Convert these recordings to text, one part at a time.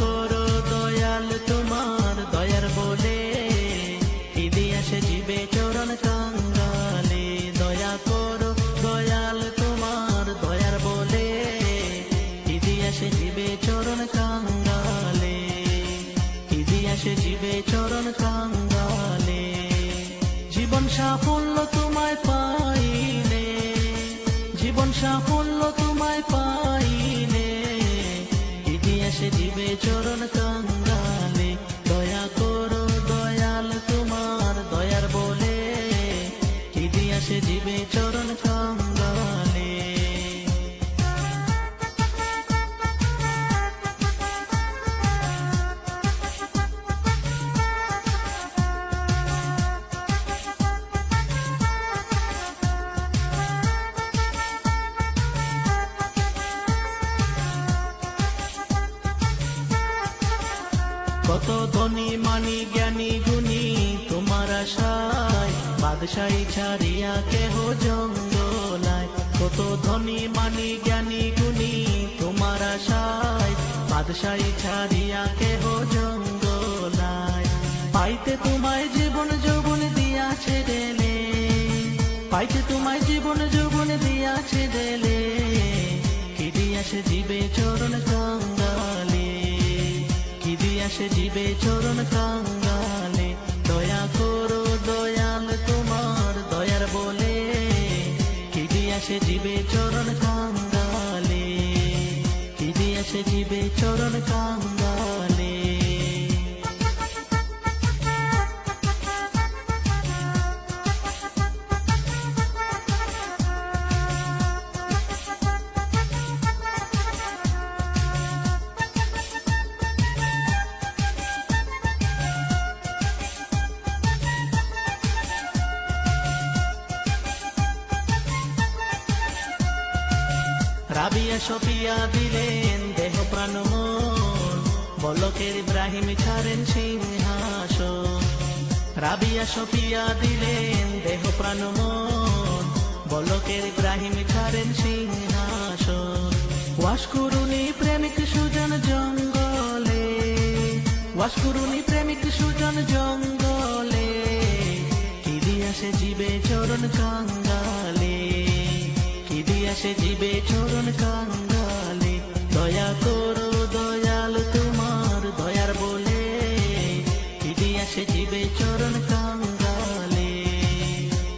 করো দয়াল তোমার দয়ার বলে, কি দিয়াছে জীবে চরণ কাঙ্গালে। দয়া করো দয়াল তোমার দয়ার বলে, কি দিয়াছে জীবে চরণ কাঙ্গালে, কি দিয়াছে জীবে চরণ কাঙ্গালে। জীবন সাফল্য তোমায় পাইলে, জীবন সাফল্য তোমায় পাইলে, ইতিহাসে দিবে চরণ কাঙ্গালে। দয়া করো দয়াল তোমার দয়ার বলে, ইতিহাসে দিবে চরণ কাঙ্গালে। কত ধনী মানি জ্ঞানী গুণী তোমার আশায়, বাদশাহী ছাড়িয়া কেহ জঙ্গলায়। কত ধনী মানি জ্ঞানী গুণী তোমার আশায়, বাদশাহী ছাড়িয়া কেহ জঙ্গলায়। পাইতে তোমায় জীবন যৌবন দিয়াছে দেলে, পাইতে তোমায় জীবন যৌবন দিয়াছে দেলে, কি দিয়াছে জীবে চরণ কাঙ্গালে, কি দিয়াছে জীবে চরণ কাঙ্গালে। দয়া করো দয়াল তোমার দয়ার বলে, কি দিয়াছে জীবে চরণ কাঙ্গালে, কি দিয়াছে জীবে চরণ কাঙ্গালে। রাবিয়া সফিয়া দিলেন দেহ প্রাণ মন, বলকের ইব্রাহিম ছাড়েন সিংহাসন। রাবিয়া সফিয়া দিলেন দেহ প্রাণ মন, বলকের ইব্রাহিম ছাড়েন সিংহাসন। ওয়াস করুনি প্রেমিক সুজন জঙ্গলে, ওয়াস করুনি প্রেমিক সুজন জঙ্গলে, কি দিয়াছে জীবে চরণ কাঙ্গালে, কি দিয়াছে জীবে চরণ কাঙ্গালে। দয়া করো দয়াল তোমার দয়ার বলে, কি দিয়াছে জীবে চরণ কাঙ্গালে,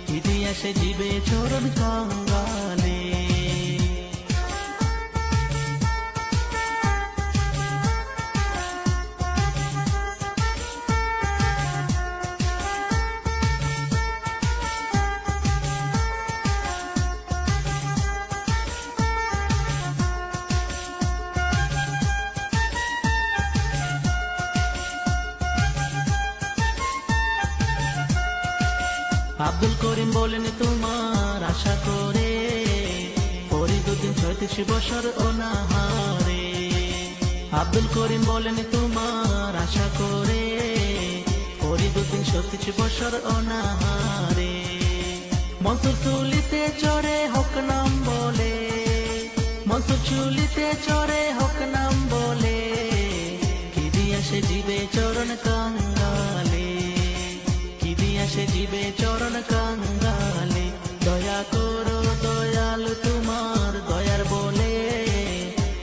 কি দিয়াছে জীবে চরণ কাঙ্গালে। আব্দুল করিম বলেন তোমার আশা করে, ফরিদুদ্দিন ৩৬ বছর অনাহারে। আব্দুল করিম বলেন তোমার আশা করে, ফরিদুদ্দিন ৩৬ বছর অনাহারে। মনসুর চুলিতে চড়ে হক নাম বলে, মনসুর চুলিতে চড়ে হক নাম বলে, কি দিয়াছে জীবে চরণ কাঙ্গালে, কি দিয়াছে জীবে চরণ কাঙ্গালে। দয়া করো দয়াল তোমার দয়ার বলে,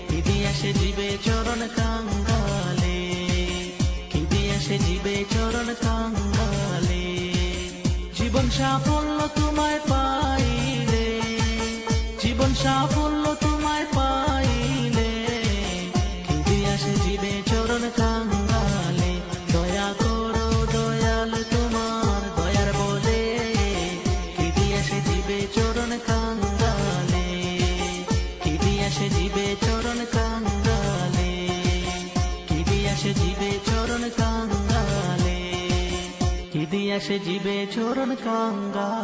কি দিয়াছে জীবে চরণ কাঙ্গালে, কি দিয়াছে জীবে চরণ কাঙ্গালে। জীবন সাফল্য তোমায় পাইলে, জীবন সাফল্য তোমায় পাইলে, কি দিয়াছে জীবে চরণ কাঙ্গালে। দয়া করো দয়াল তোমার দয়ার বলে, কি দিয়াছে জীবে চরণ কাঙ্গালে, কি দিয়াছে জীবে চরণ কাঙ্গালে, কি দিয়াছে জীবে চরণ কাঙ্গালে, কি দিয়াছে জীবে চরণ কাঙ্গালে।